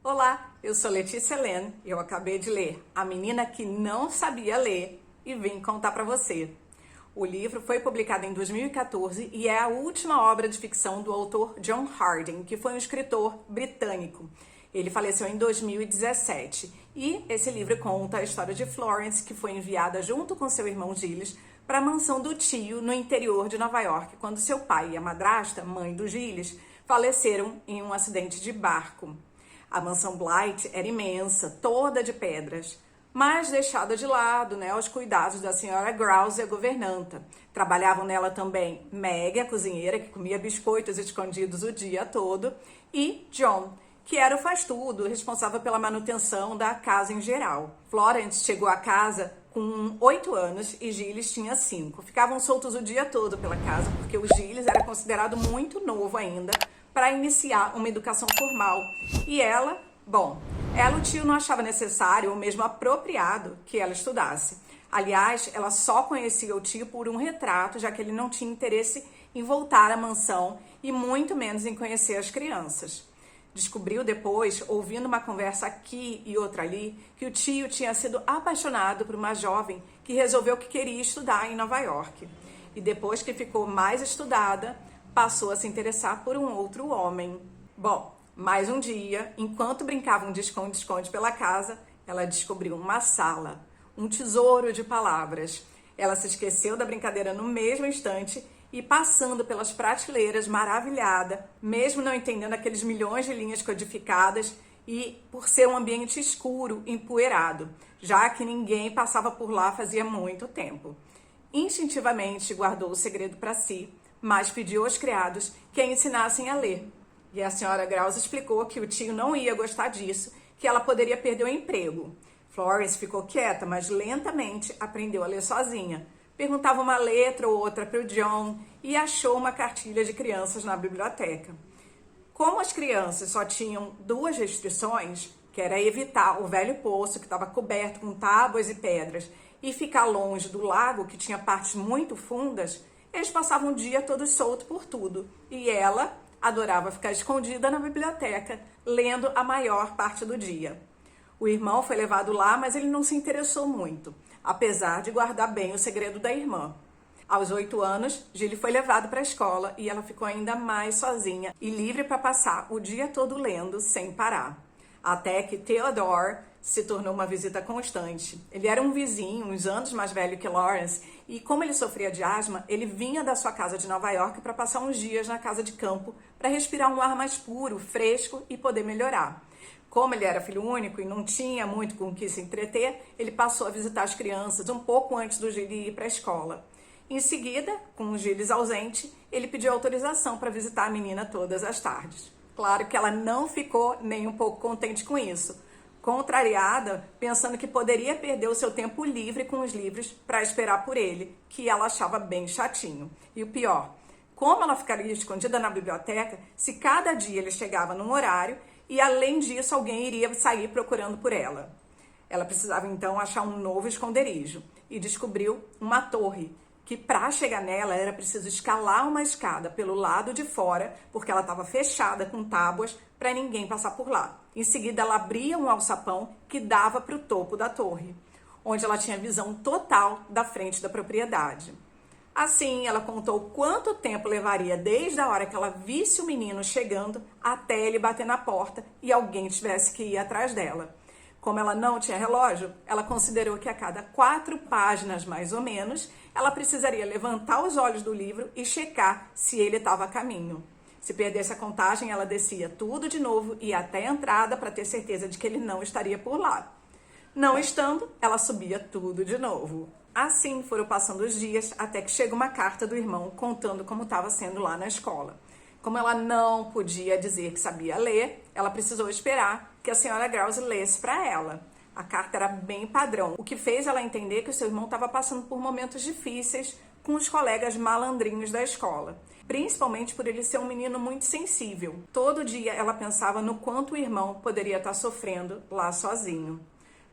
Olá, eu sou Letícia Len e eu acabei de ler A Menina que Não Sabia Ler e vim contar para você. O livro foi publicado em 2014 e é a última obra de ficção do autor John Harding, que foi um escritor britânico. Ele faleceu em 2017 e esse livro conta a história de Florence, que foi enviada junto com seu irmão Giles para a mansão do tio no interior de Nova York, quando seu pai e a madrasta, mãe do Giles, faleceram em um acidente de barco. A mansão Blight era imensa, toda de pedras, mas deixada de lado, aos cuidados da senhora Grouse, a governanta. Trabalhavam nela também Meg, a cozinheira, que comia biscoitos escondidos o dia todo, e John, que era o faz-tudo, responsável pela manutenção da casa em geral. Florence chegou à casa com 8 anos e Giles tinha 5. Ficavam soltos o dia todo pela casa, porque o Giles era considerado muito novo ainda para iniciar uma educação formal. E ela, o tio não achava necessário ou mesmo apropriado que ela estudasse. Aliás, ela só conhecia o tio por um retrato, já que ele não tinha interesse em voltar à mansão e muito menos em conhecer as crianças. Descobriu depois, ouvindo uma conversa aqui e outra ali, que o tio tinha sido apaixonado por uma jovem que resolveu que queria estudar em Nova York. E depois que ficou mais estudada, passou a se interessar por um outro homem. Mais um dia, enquanto brincavam de esconde-esconde pela casa, ela descobriu uma sala, um tesouro de palavras. Ela se esqueceu da brincadeira no mesmo instante e, passando pelas prateleiras maravilhada, mesmo não entendendo aqueles milhões de linhas codificadas e por ser um ambiente escuro, empoeirado, já que ninguém passava por lá fazia muito tempo. Instintivamente guardou o segredo para si, mas pediu aos criados que a ensinassem a ler. E a senhora Grouse explicou que o tio não ia gostar disso, que ela poderia perder o emprego. Florence ficou quieta, mas lentamente aprendeu a ler sozinha. Perguntava uma letra ou outra para o John e achou uma cartilha de crianças na biblioteca. Como as crianças só tinham 2 restrições, que era evitar o velho poço que estava coberto com tábuas e pedras e ficar longe do lago, que tinha partes muito fundas, eles passavam o dia todo solto por tudo. E ela adorava ficar escondida na biblioteca, lendo a maior parte do dia. O irmão foi levado lá, mas ele não se interessou muito, apesar de guardar bem o segredo da irmã. Aos 8 anos, Gilly foi levado para a escola e ela ficou ainda mais sozinha e livre para passar o dia todo lendo sem parar. Até que Theodore se tornou uma visita constante. Ele era um vizinho, uns anos mais velho que Lawrence, e como ele sofria de asma, ele vinha da sua casa de Nova York para passar uns dias na casa de campo para respirar um ar mais puro, fresco e poder melhorar. Como ele era filho único e não tinha muito com o que se entreter, ele passou a visitar as crianças um pouco antes do Gilly ir para a escola. Em seguida, com o Giles ausente, ele pediu autorização para visitar a menina todas as tardes. Claro que ela não ficou nem um pouco contente com isso. Contrariada, pensando que poderia perder o seu tempo livre com os livros para esperar por ele, que ela achava bem chatinho. E o pior, como ela ficaria escondida na biblioteca se cada dia ele chegava num horário e, além disso, alguém iria sair procurando por ela. Ela precisava então achar um novo esconderijo e descobriu uma torre, que para chegar nela era preciso escalar uma escada pelo lado de fora, porque ela estava fechada com tábuas para ninguém passar por lá. Em seguida, ela abria um alçapão que dava para o topo da torre, onde ela tinha visão total da frente da propriedade. Assim, ela contou quanto tempo levaria desde a hora que ela visse o menino chegando até ele bater na porta e alguém tivesse que ir atrás dela. Como ela não tinha relógio, ela considerou que a cada 4 páginas, mais ou menos, ela precisaria levantar os olhos do livro e checar se ele estava a caminho. Se perdesse a contagem, ela descia tudo de novo e ia até a entrada para ter certeza de que ele não estaria por lá. Não estando, ela subia tudo de novo. Assim foram passando os dias até que chega uma carta do irmão contando como estava sendo lá na escola. Como ela não podia dizer que sabia ler, ela precisou esperar que a senhora Grouse lesse para ela. A carta era bem padrão, o que fez ela entender que o seu irmão estava passando por momentos difíceis com os colegas malandrinhos da escola, principalmente por ele ser um menino muito sensível. Todo dia ela pensava no quanto o irmão poderia estar sofrendo lá sozinho.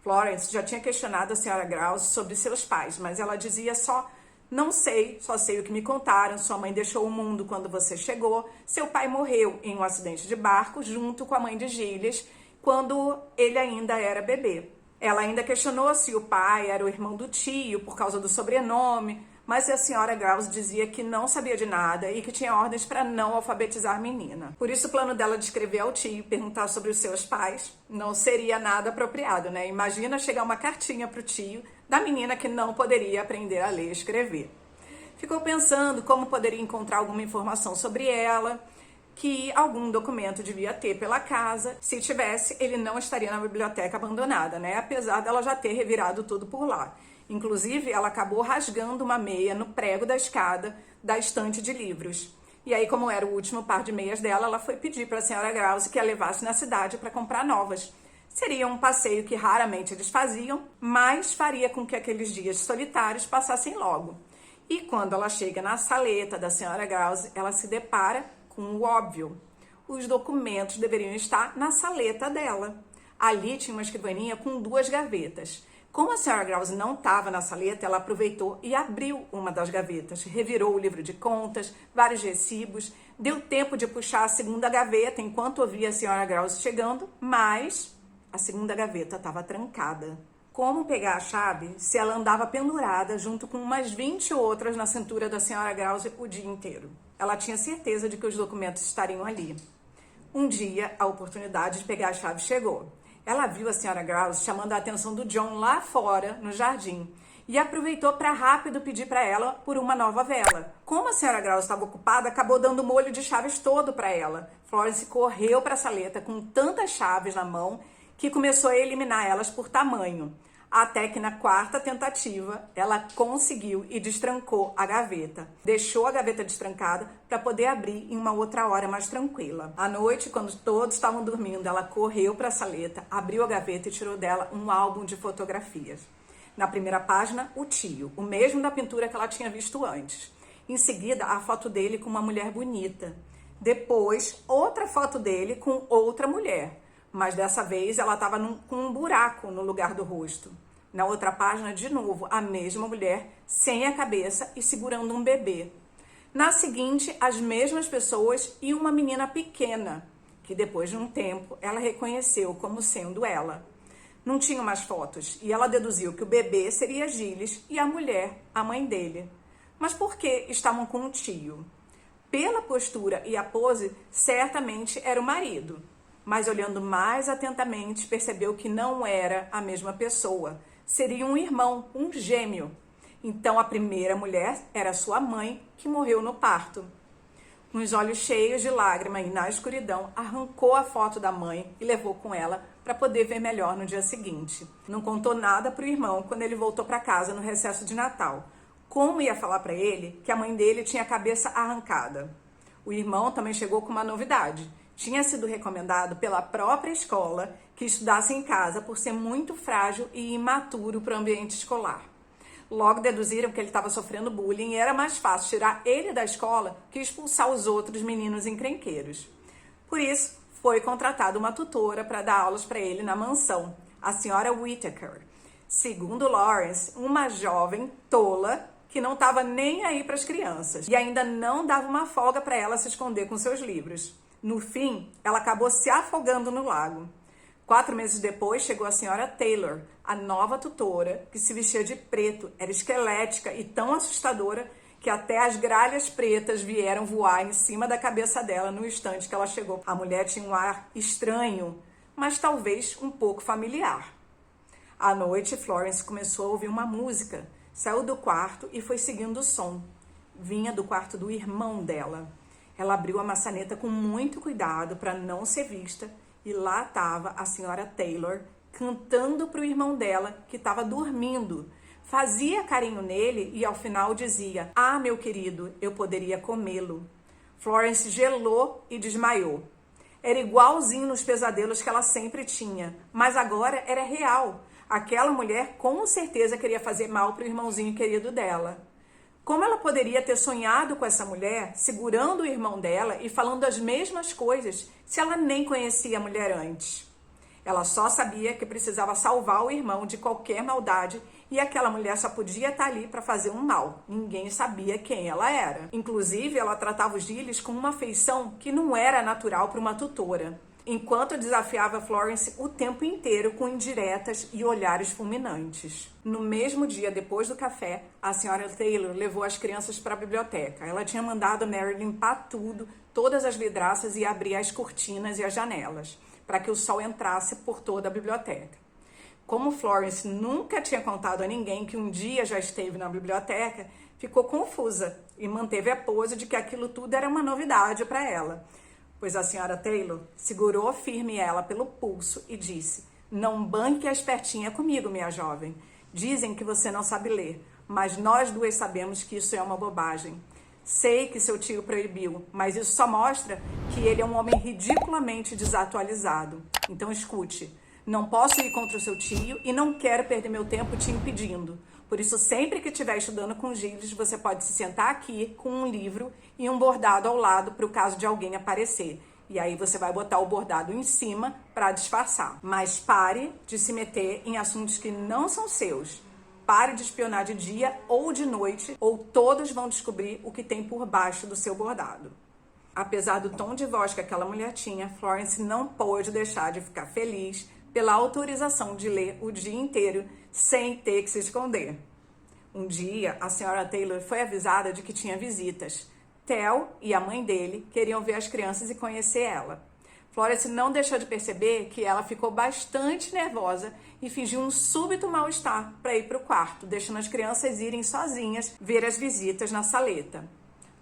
Florence já tinha questionado a senhora Grouse sobre seus pais, mas ela dizia só: não sei, só sei o que me contaram. Sua mãe deixou o mundo quando você chegou. Seu pai morreu em um acidente de barco junto com a mãe de Giles, quando ele ainda era bebê. Ela ainda questionou se o pai era o irmão do tio por causa do sobrenome, mas a senhora Grouse dizia que não sabia de nada e que tinha ordens para não alfabetizar a menina. Por isso o plano dela de escrever ao tio e perguntar sobre os seus pais não seria nada apropriado, né? Imagina chegar uma cartinha para o tio da menina que não poderia aprender a ler e escrever. Ficou pensando como poderia encontrar alguma informação sobre ela, que algum documento devia ter pela casa. Se tivesse, ele não estaria na biblioteca abandonada, né? Apesar dela já ter revirado tudo por lá. Inclusive, ela acabou rasgando uma meia no prego da escada da estante de livros. E aí, como era o último par de meias dela, ela foi pedir para a senhora Grouse que a levasse na cidade para comprar novas. Seria um passeio que raramente eles faziam, mas faria com que aqueles dias solitários passassem logo. E quando ela chega na saleta da senhora Grouse, ela se depara com o óbvio. Os documentos deveriam estar na saleta dela. Ali tinha uma escrivaninha com 2 gavetas. Como a senhora Grouse não estava na saleta, ela aproveitou e abriu uma das gavetas. Revirou o livro de contas, vários recibos. Deu tempo de puxar a segunda gaveta enquanto ouvia a senhora Grouse chegando, mas a segunda gaveta estava trancada. Como pegar a chave se ela andava pendurada junto com umas 20 outras na cintura da senhora Grouse o dia inteiro? Ela tinha certeza de que os documentos estariam ali. Um dia, a oportunidade de pegar a chave chegou. Ela viu a senhora Grouse chamando a atenção do John lá fora, no jardim, e aproveitou para rápido pedir para ela por uma nova vela. Como a senhora Grouse estava ocupada, acabou dando o molho de chaves todo para ela. Florence correu para a saleta com tantas chaves na mão que começou a eliminar elas por tamanho. Até que na 4ª tentativa, ela conseguiu e destrancou a gaveta. Deixou a gaveta destrancada para poder abrir em uma outra hora mais tranquila. À noite, quando todos estavam dormindo, ela correu para a saleta, abriu a gaveta e tirou dela um álbum de fotografias. Na primeira página, o tio, o mesmo da pintura que ela tinha visto antes. Em seguida, a foto dele com uma mulher bonita. Depois, outra foto dele com outra mulher. Mas dessa vez ela estava com um buraco no lugar do rosto. Na outra página, de novo, a mesma mulher, sem a cabeça e segurando um bebê. Na seguinte, as mesmas pessoas e uma menina pequena, que depois de um tempo ela reconheceu como sendo ela. Não tinham mais fotos e ela deduziu que o bebê seria Gilles e a mulher, a mãe dele. Mas por que estavam com o tio? Pela postura e a pose, certamente era o marido. Mas olhando mais atentamente, percebeu que não era a mesma pessoa. Seria um irmão, um gêmeo. Então a primeira mulher era sua mãe, que morreu no parto. Com os olhos cheios de lágrima e na escuridão, arrancou a foto da mãe e levou com ela para poder ver melhor no dia seguinte. Não contou nada para o irmão quando ele voltou para casa no recesso de Natal. Como ia falar para ele que a mãe dele tinha a cabeça arrancada? O irmão também chegou com uma novidade. Tinha sido recomendado pela própria escola que estudasse em casa por ser muito frágil e imaturo para o ambiente escolar. Logo deduziram que ele estava sofrendo bullying e era mais fácil tirar ele da escola que expulsar os outros meninos encrenqueiros. Por isso, foi contratada uma tutora para dar aulas para ele na mansão, a senhora Whittaker. Segundo Lawrence, uma jovem tola que não estava nem aí para as crianças e ainda não dava uma folga para ela se esconder com seus livros. No fim, ela acabou se afogando no lago. 4 meses depois, chegou a senhora Taylor, a nova tutora, que se vestia de preto, era esquelética e tão assustadora que até as gralhas pretas vieram voar em cima da cabeça dela no instante que ela chegou. A mulher tinha um ar estranho, mas talvez um pouco familiar. À noite, Florence começou a ouvir uma música, saiu do quarto e foi seguindo o som. Vinha do quarto do irmão dela. Ela abriu a maçaneta com muito cuidado para não ser vista e lá estava a senhora Taylor cantando para o irmão dela que estava dormindo. Fazia carinho nele e ao final dizia: "Ah, meu querido, eu poderia comê-lo." Florence gelou e desmaiou. Era igualzinho nos pesadelos que ela sempre tinha, mas agora era real. Aquela mulher com certeza queria fazer mal para o irmãozinho querido dela. Como ela poderia ter sonhado com essa mulher, segurando o irmão dela e falando as mesmas coisas, se ela nem conhecia a mulher antes? Ela só sabia que precisava salvar o irmão de qualquer maldade e aquela mulher só podia estar ali para fazer um mal. Ninguém sabia quem ela era. Inclusive, ela tratava os Gilles com uma afeição que não era natural para uma tutora. enquanto desafiava Florence o tempo inteiro com indiretas e olhares fulminantes. No mesmo dia, depois do café, a senhora Taylor levou as crianças para a biblioteca. Ela tinha mandado a Mary limpar tudo, todas as vidraças e abrir as cortinas e as janelas, para que o sol entrasse por toda a biblioteca. Como Florence nunca tinha contado a ninguém que um dia já esteve na biblioteca, ficou confusa e manteve a pose de que aquilo tudo era uma novidade para ela. Pois a senhora Taylor segurou firme ela pelo pulso e disse: "Não banque a espertinha comigo, minha jovem. Dizem que você não sabe ler, mas nós duas sabemos que isso é uma bobagem. Sei que seu tio proibiu, mas isso só mostra que ele é um homem ridiculamente desatualizado. Então escute, não posso ir contra o seu tio e não quero perder meu tempo te impedindo. Por isso, sempre que estiver estudando com Gilles, você pode se sentar aqui com um livro e um bordado ao lado para o caso de alguém aparecer. E aí você vai botar o bordado em cima para disfarçar. Mas pare de se meter em assuntos que não são seus. Pare de espionar de dia ou de noite, ou todos vão descobrir o que tem por baixo do seu bordado." Apesar do tom de voz que aquela mulher tinha, Florence não pôde deixar de ficar feliz pela autorização de ler o dia inteiro sem ter que se esconder. Um dia, a senhora Taylor foi avisada de que tinha visitas. Theo e a mãe dele queriam ver as crianças e conhecer ela. Florence não deixou de perceber que ela ficou bastante nervosa e fingiu um súbito mal-estar para ir para o quarto, deixando as crianças irem sozinhas ver as visitas na saleta.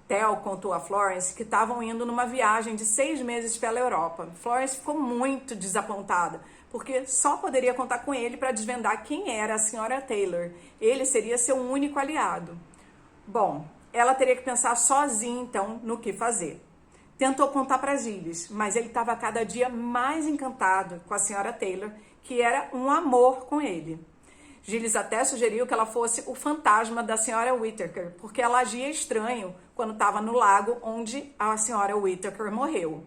Theo contou a Florence que estavam indo numa viagem de 6 meses pela Europa. Florence ficou muito desapontada, porque só poderia contar com ele para desvendar quem era a senhora Taylor. Ele seria seu único aliado. Bom, ela teria que pensar sozinha, então, no que fazer. Tentou contar para Gilles, mas ele estava cada dia mais encantado com a senhora Taylor, que era um amor com ele. Gilles até sugeriu que ela fosse o fantasma da senhora Whittaker, porque ela agia estranho quando estava no lago onde a senhora Whittaker morreu.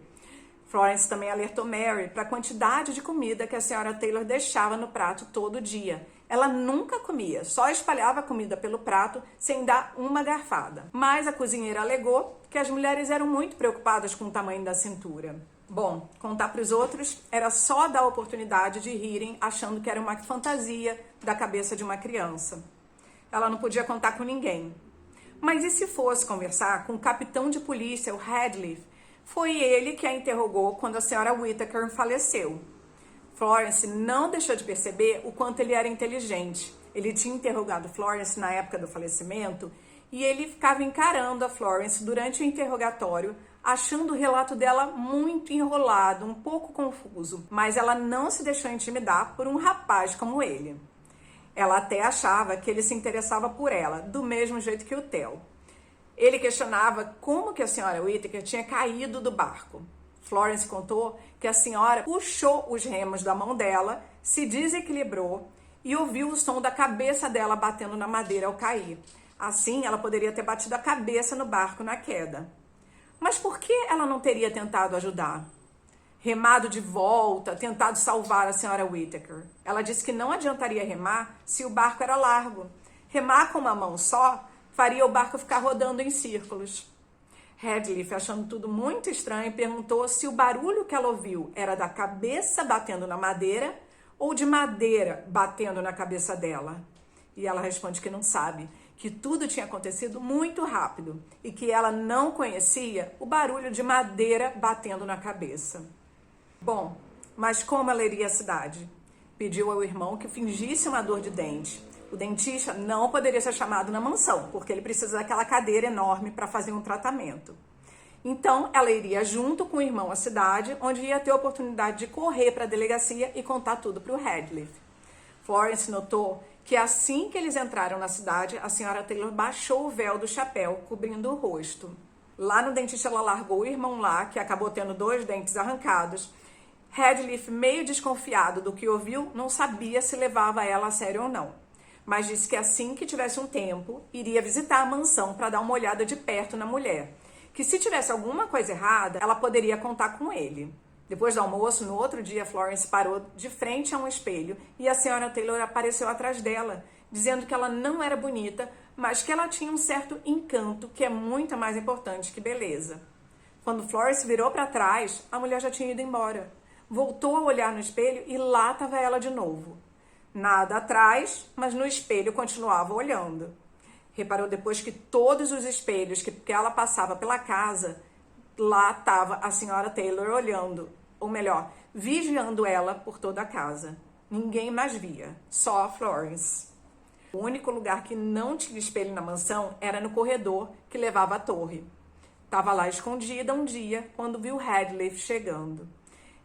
Florence também alertou Mary para a quantidade de comida que a senhora Taylor deixava no prato todo dia. Ela nunca comia, só espalhava comida pelo prato sem dar uma garfada. Mas a cozinheira alegou que as mulheres eram muito preocupadas com o tamanho da cintura. Bom, contar para os outros era só dar a oportunidade de rirem, achando que era uma fantasia da cabeça de uma criança. Ela não podia contar com ninguém. Mas e se fosse conversar com o capitão de polícia, o Radcliffe? Foi ele que a interrogou quando a senhora Whittaker faleceu. Florence não deixou de perceber o quanto ele era inteligente. Ele tinha interrogado Florence na época do falecimento e ele ficava encarando a Florence durante o interrogatório, achando o relato dela muito enrolado, um pouco confuso. Mas ela não se deixou intimidar por um rapaz como ele. Ela até achava que ele se interessava por ela, do mesmo jeito que o Theo. Ele questionava como que a senhora Whittaker tinha caído do barco. Florence contou que a senhora puxou os remos da mão dela, se desequilibrou e ouviu o som da cabeça dela batendo na madeira ao cair. Assim, ela poderia ter batido a cabeça no barco na queda. Mas por que ela não teria tentado ajudar? Remado de volta, tentado salvar a senhora Whittaker. Ela disse que não adiantaria remar se o barco era largo. Remar com uma mão só faria o barco ficar rodando em círculos. Radcliffe, achando tudo muito estranho, perguntou se o barulho que ela ouviu era da cabeça batendo na madeira ou de madeira batendo na cabeça dela. E ela responde que não sabe, que tudo tinha acontecido muito rápido e que ela não conhecia o barulho de madeira batendo na cabeça. Bom, mas como ela iria à cidade? Pediu ao irmão que fingisse uma dor de dente. O dentista não poderia ser chamado na mansão, porque ele precisa daquela cadeira enorme para fazer um tratamento. Então, ela iria junto com o irmão à cidade, onde ia ter a oportunidade de correr para a delegacia e contar tudo para o Radcliffe. Florence notou que assim que eles entraram na cidade, a senhora Taylor baixou o véu do chapéu, cobrindo o rosto. Lá no dentista, ela largou o irmão lá, que acabou tendo 2 dentes arrancados. Radcliffe, meio desconfiado do que ouviu, não sabia se levava ela a sério ou não. Mas disse que assim que tivesse um tempo, iria visitar a mansão para dar uma olhada de perto na mulher. Que se tivesse alguma coisa errada, ela poderia contar com ele. Depois do almoço, no outro dia, Florence parou de frente a um espelho e a senhora Taylor apareceu atrás dela, dizendo que ela não era bonita, mas que ela tinha um certo encanto que é muito mais importante que beleza. Quando Florence virou para trás, a mulher já tinha ido embora. Voltou a olhar no espelho e lá estava ela de novo. Nada atrás, mas no espelho continuava olhando. Reparou depois que todos os espelhos que ela passava pela casa, lá estava a senhora Taylor olhando, ou melhor, vigiando ela por toda a casa. Ninguém mais via, só a Florence. O único lugar que não tinha espelho na mansão era no corredor que levava à torre. Estava lá escondida um dia quando viu Radcliffe chegando.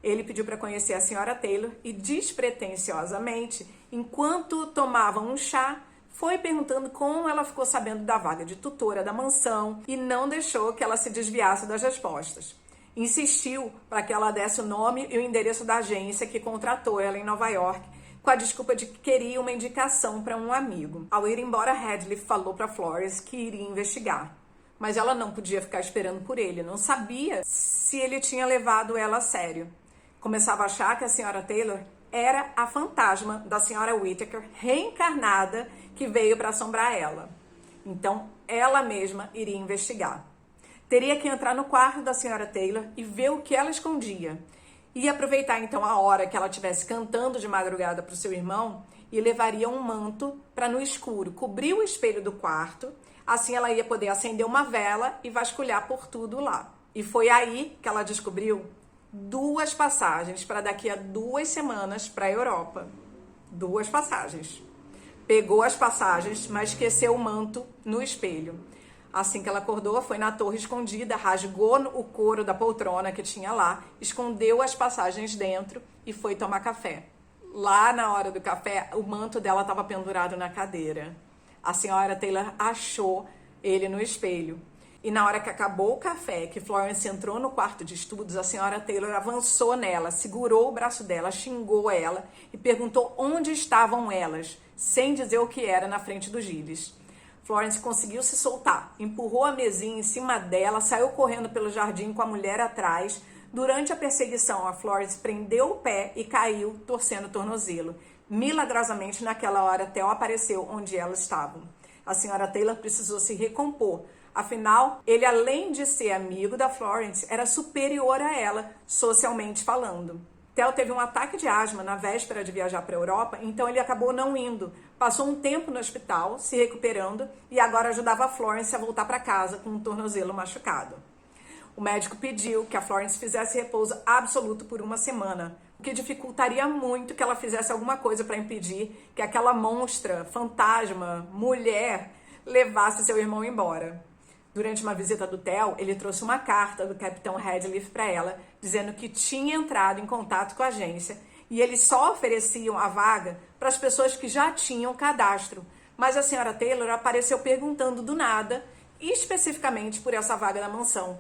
Ele pediu para conhecer a senhora Taylor e, despretensiosamente, enquanto tomavam um chá, foi perguntando como ela ficou sabendo da vaga de tutora da mansão e não deixou que ela se desviasse das respostas. Insistiu para que ela desse o nome e o endereço da agência que contratou ela em Nova York, com a desculpa de que queria uma indicação para um amigo. Ao ir embora, Radcliffe falou para Florence que iria investigar. Mas ela não podia ficar esperando por ele, não sabia se ele tinha levado ela a sério. Começava a achar que a senhora Taylor era a fantasma da senhora Whittaker reencarnada que veio para assombrar ela. Então, ela mesma iria investigar. Teria que entrar no quarto da senhora Taylor e ver o que ela escondia. Ia aproveitar então a hora que ela estivesse cantando de madrugada para o seu irmão e levaria um manto para no escuro cobrir o espelho do quarto. Assim ela ia poder acender uma vela e vasculhar por tudo lá. E foi aí que ela descobriu 2 passagens para daqui a 2 semanas para a Europa. 2 passagens. Pegou as passagens, mas esqueceu o manto no espelho. Assim que ela acordou, foi na torre escondida, rasgou o couro da poltrona que tinha lá, escondeu as passagens dentro e foi tomar café. Lá na hora do café, o manto dela estava pendurado na cadeira. A senhora Taylor achou ele no espelho. E na hora que acabou o café, que Florence entrou no quarto de estudos, a senhora Taylor avançou nela, segurou o braço dela, xingou ela e perguntou onde estavam elas, sem dizer o que era na frente do Gilles. Florence conseguiu se soltar, empurrou a mesinha em cima dela, saiu correndo pelo jardim com a mulher atrás. Durante a perseguição, a Florence prendeu o pé e caiu, torcendo o tornozelo. Milagrosamente, naquela hora, Theo apareceu onde elas estavam. A senhora Taylor precisou se recompor. Afinal, ele, além de ser amigo da Florence, era superior a ela, socialmente falando. Theo teve um ataque de asma na véspera de viajar para a Europa, então ele acabou não indo. Passou um tempo no hospital, se recuperando, e agora ajudava a Florence a voltar para casa com um tornozelo machucado. O médico pediu que a Florence fizesse repouso absoluto por 1 semana, o que dificultaria muito que ela fizesse alguma coisa para impedir que aquela monstra, fantasma, mulher, levasse seu irmão embora. Durante uma visita do Theo, ele trouxe uma carta do capitão Radcliffe para ela, dizendo que tinha entrado em contato com a agência e eles só ofereciam a vaga para as pessoas que já tinham cadastro. Mas a senhora Taylor apareceu perguntando do nada, especificamente por essa vaga da mansão.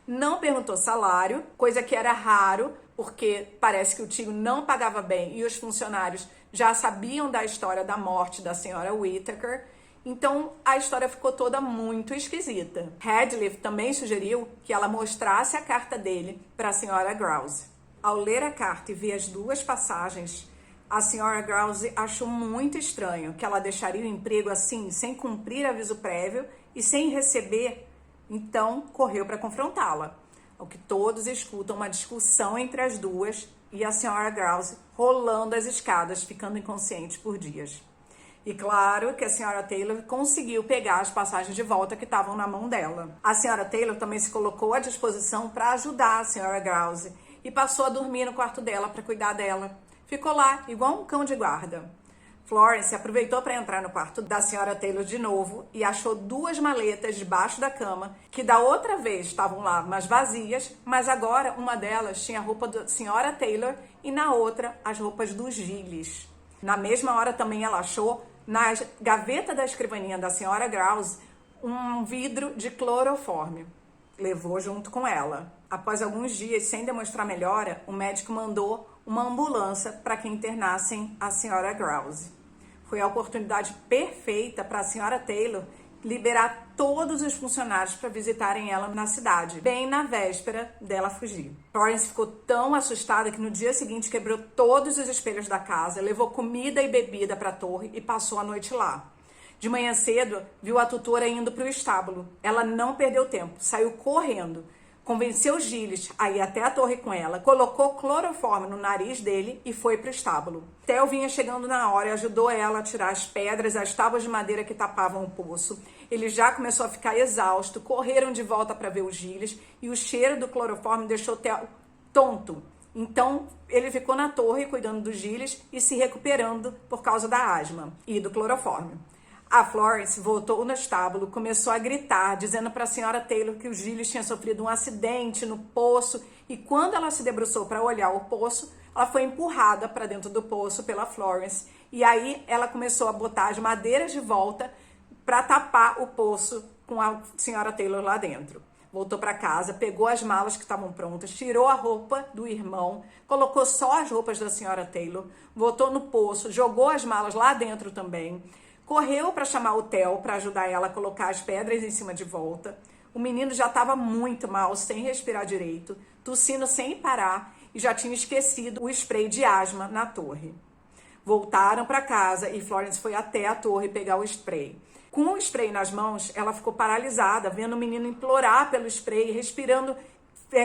Não perguntou salário, coisa que era raro, porque parece que o tio não pagava bem e os funcionários já sabiam da história da morte da senhora Whittaker. Então, a história ficou toda muito esquisita. Radcliffe também sugeriu que ela mostrasse a carta dele para a senhora Grouse. Ao ler a carta e ver as 2 passagens, a senhora Grouse achou muito estranho que ela deixaria o emprego assim, sem cumprir aviso prévio e sem receber. Então, correu para confrontá-la. Ao que todos escutam uma discussão entre as duas e a senhora Grouse rolando as escadas, ficando inconsciente por dias. E claro que a senhora Taylor conseguiu pegar as passagens de volta que estavam na mão dela. A senhora Taylor também se colocou à disposição para ajudar a senhora Grouse e passou a dormir no quarto dela para cuidar dela. Ficou lá, igual um cão de guarda. Florence aproveitou para entrar no quarto da senhora Taylor de novo e achou 2 maletas debaixo da cama, que da outra vez estavam lá, mas vazias, mas agora uma delas tinha a roupa da senhora Taylor e na outra as roupas dos Gilles. Na mesma hora também ela achou, na gaveta da escrivaninha da senhora Grouse, um vidro de cloroforme. Levou junto com ela. Após alguns dias, sem demonstrar melhora, o médico mandou uma ambulância para que internassem a senhora Grouse. Foi a oportunidade perfeita para a senhora Taylor liberar todos os funcionários para visitarem ela na cidade, bem na véspera dela fugir. Florence ficou tão assustada que no dia seguinte quebrou todos os espelhos da casa, levou comida e bebida para a torre e passou a noite lá. De manhã cedo, viu a tutora indo para o estábulo. Ela não perdeu tempo, saiu correndo. convenceu Gilles a ir até a torre com ela, colocou cloroforme no nariz dele e foi para o estábulo. Theo vinha chegando na hora e ajudou ela a tirar as pedras, as tábuas de madeira que tapavam o poço. Ele já começou a ficar exausto, correram de volta para ver o Gilles e o cheiro do cloroforme deixou Theo tonto. Então, ele ficou na torre cuidando do Gilles e se recuperando por causa da asma e do cloroforme. A Florence voltou no estábulo, começou a gritar, dizendo para a senhora Taylor que o Gilles tinha sofrido um acidente no poço e quando ela se debruçou para olhar o poço, ela foi empurrada para dentro do poço pela Florence e aí ela começou a botar as madeiras de volta para tapar o poço com a senhora Taylor lá dentro. Voltou para casa, pegou as malas que estavam prontas, tirou a roupa do irmão, colocou só as roupas da senhora Taylor, voltou no poço, jogou as malas lá dentro também. Correu para chamar o Theo para ajudar ela a colocar as pedras em cima de volta. O menino já estava muito mal, sem respirar direito, tossindo sem parar e já tinha esquecido o spray de asma na torre. Voltaram para casa e Florence foi até a torre pegar o spray. Com o spray nas mãos, ela ficou paralisada, vendo o menino implorar pelo spray, respirando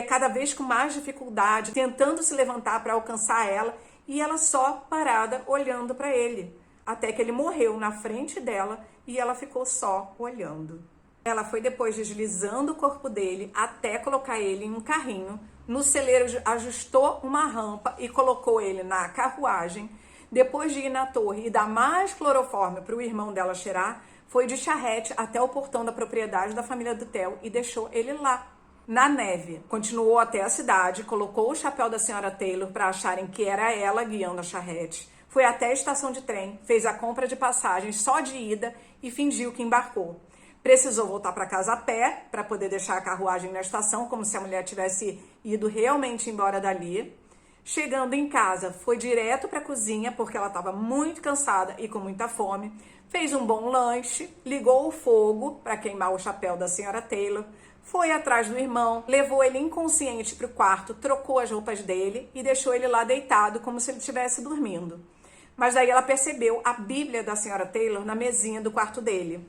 cada vez com mais dificuldade, tentando se levantar para alcançar ela e ela só parada olhando para ele. Até que ele morreu na frente dela e ela ficou só olhando. Ela foi depois deslizando o corpo dele até colocar ele em um carrinho. No celeiro ajustou uma rampa e colocou ele na carruagem. Depois de ir na torre e dar mais cloroforme para o irmão dela cheirar, foi de charrete até o portão da propriedade da família do Theo e deixou ele lá, na neve. Continuou até a cidade, colocou o chapéu da senhora Taylor para acharem que era ela guiando a charrete. Foi até a estação de trem, fez a compra de passagens só de ida e fingiu que embarcou. Precisou voltar para casa a pé para poder deixar a carruagem na estação, como se a mulher tivesse ido realmente embora dali. Chegando em casa, foi direto para a cozinha porque ela estava muito cansada e com muita fome. Fez um bom lanche, ligou o fogo para queimar o chapéu da senhora Taylor. Foi atrás do irmão, levou ele inconsciente para o quarto, trocou as roupas dele e deixou ele lá deitado como se ele estivesse dormindo. Mas daí ela percebeu a Bíblia da senhora Taylor na mesinha do quarto dele.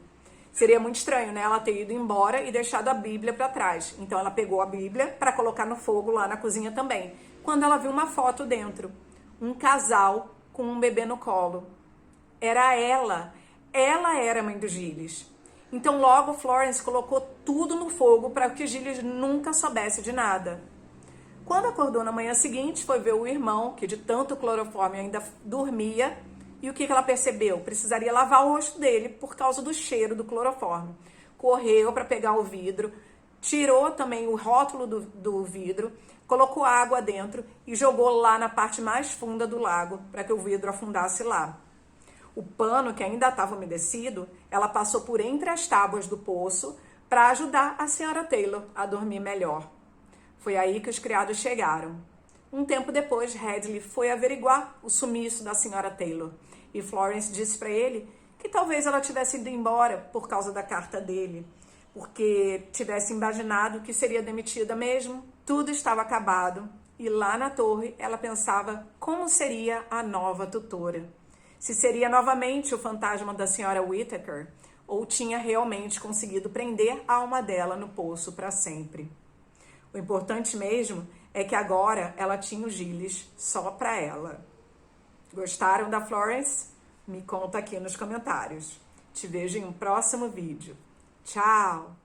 Seria muito estranho, né? Ela ter ido embora e deixado a Bíblia para trás. Então ela pegou a Bíblia para colocar no fogo lá na cozinha também. Quando ela viu uma foto dentro, um casal com um bebê no colo. Era ela. Ela era a mãe do Gilles. Então logo Florence colocou tudo no fogo para que Gilles nunca soubesse de nada. Quando acordou na manhã seguinte, foi ver o irmão, que de tanto cloroforme ainda dormia, e o que ela percebeu? Precisaria lavar o rosto dele por causa do cheiro do cloroforme. Correu para pegar o vidro, tirou também o rótulo do vidro, colocou água dentro e jogou lá na parte mais funda do lago para que o vidro afundasse lá. O pano, que ainda estava umedecido, ela passou por entre as tábuas do poço para ajudar a senhora Taylor a dormir melhor. Foi aí que os criados chegaram. Um tempo depois, Hadley foi averiguar o sumiço da senhora Taylor. E Florence disse para ele que talvez ela tivesse ido embora por causa da carta dele, porque tivesse imaginado que seria demitida mesmo. Tudo estava acabado. E lá na torre, ela pensava como seria a nova tutora. Se seria novamente o fantasma da senhora Whittaker, ou tinha realmente conseguido prender a alma dela no poço para sempre. O importante mesmo é que agora ela tinha o Gilles só para ela. Gostaram da Florence? Me conta aqui nos comentários. Te vejo em um próximo vídeo. Tchau!